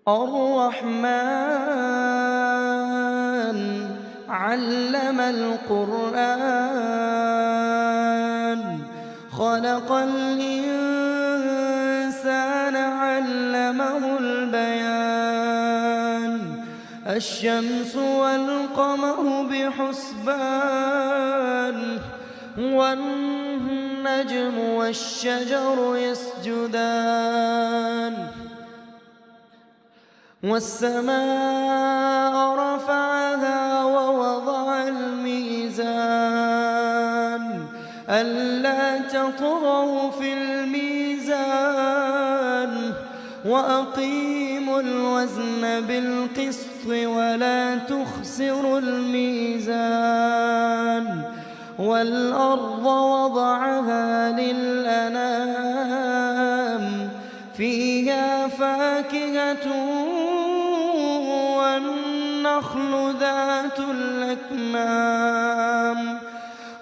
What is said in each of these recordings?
الرحمن علم القرآن خلق الإنسان علمه البيان الشمس والقمر بحسبان والنجم والشجر يسجدان والسماء رفعها ووضع الميزان ألا تطغوا في الميزان وأقيموا الوزن بالقسط ولا تخسروا الميزان والأرض وضعها للأنام فيها فاكهة والنخل ذات الأكمام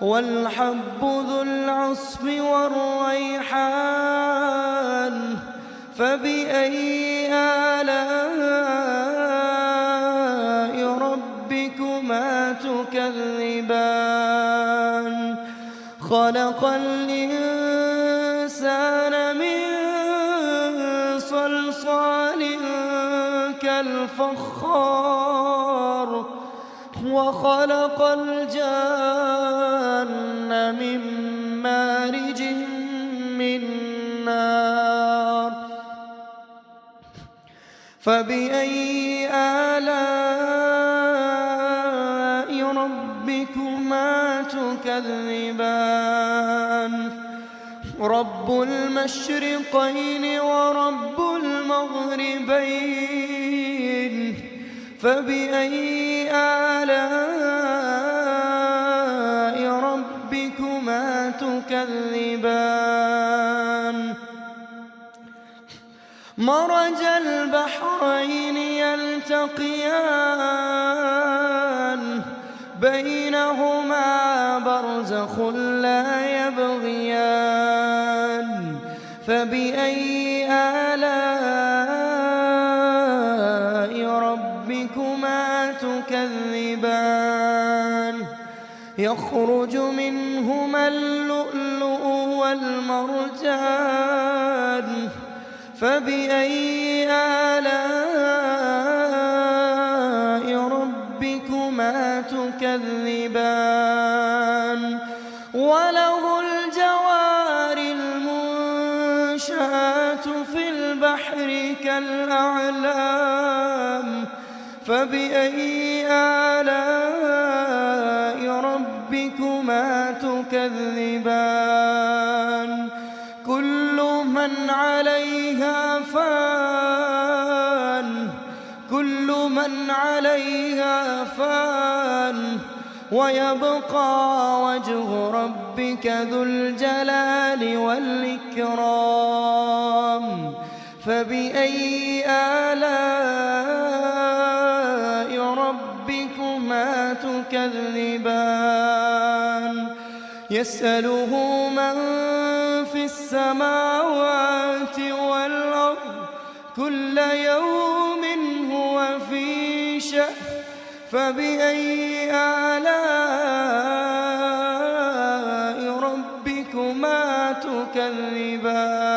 والحب ذو العصف والريحان فبأي آلاء ربكما تكذبان خلق الإنسان من صلصال كالفخار وخلق الجان من مارج من نار فبأي آلاء ربكما تكذبان رب المشرقين ورب المغربين فبأي آلاء ربكما تكذبان مرج البحرين يلتقيان بينهما برزخ لا يبغيان فبأي آلاء ربكما تكذبان يخرج منهما اللؤلؤ والمرجان فبأي آلاء ربكما تكذبان وله الجوار المنشآت في البحر كالأعلام فبأي آلاء ربكما تكذبان كل من عليها فان ويبقى وجه ربك ذو الجلال والإكرام فبأي آلاء ربكما تكذبان يسأله من في السماوات والأرض كل يوم هو في شأن فبأي آلاء ربكما تكذبان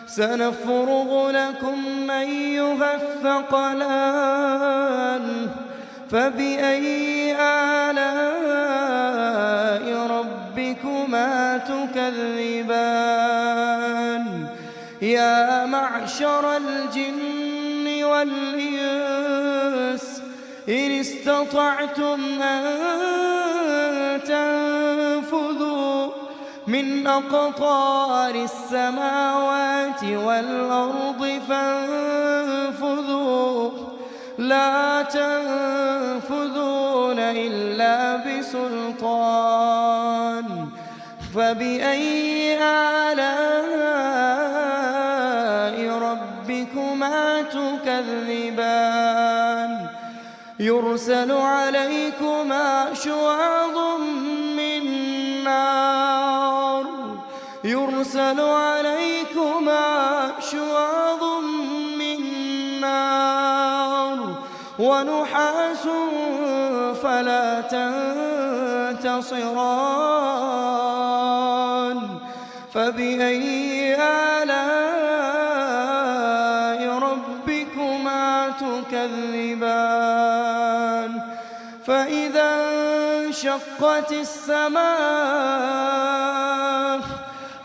سنفرغ لكم أيها الثقلان فبأي آلاء ربكما تكذبان يا معشر الجن والإنس إن استطعتم أن تنفذوا من أقطار السماوات والأرض فانفذوا لا تنفذون إلا بسلطان فبأي آلاء ربكما تكذبان يرسل عليكما شواظ من نار يرسل عليكما شواظ من ونحاس فلا تنتصران فبأي آلاء ربكما تكذبان فإذا انشقت السماء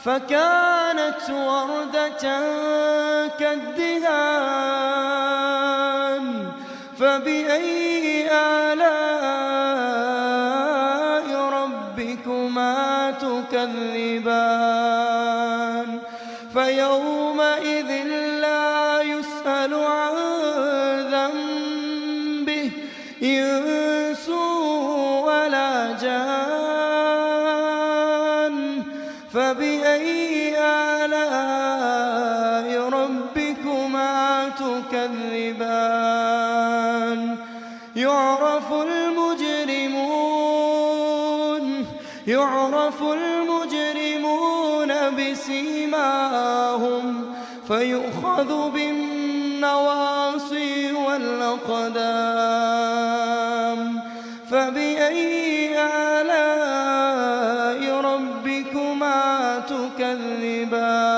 فكانت وردة كالدهان فبأي آلاء ربكما تكذبان فيومئذ لا يسأل عن ذنبه إنس ولا جان فبأي آلاء ربكما تكذبان يعرف المجرمون بسيماهم فيؤخذ بالنواصي والأقدام فبأي آلاء ربكما تكذبان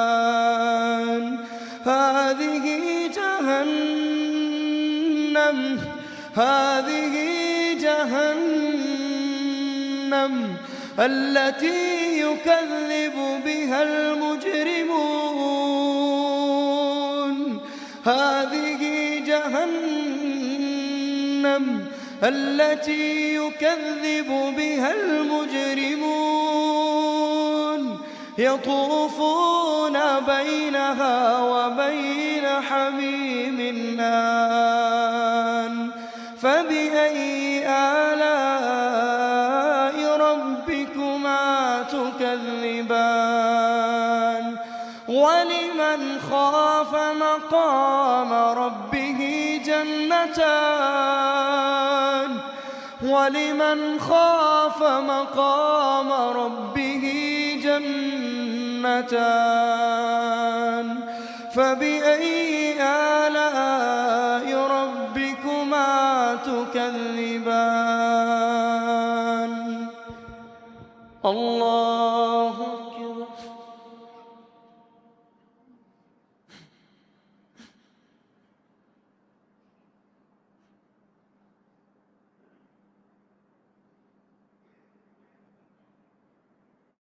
هذه جهنم التي يكذب بها المجرمون هذه جهنم التي يكذب بها المجرمون يطوفون بينها وبين حميم آن فبأي آلاء ربكما تكذبان ولمن خاف مقام ربه جنتان فبأي آلاء ربكما تكذبان الله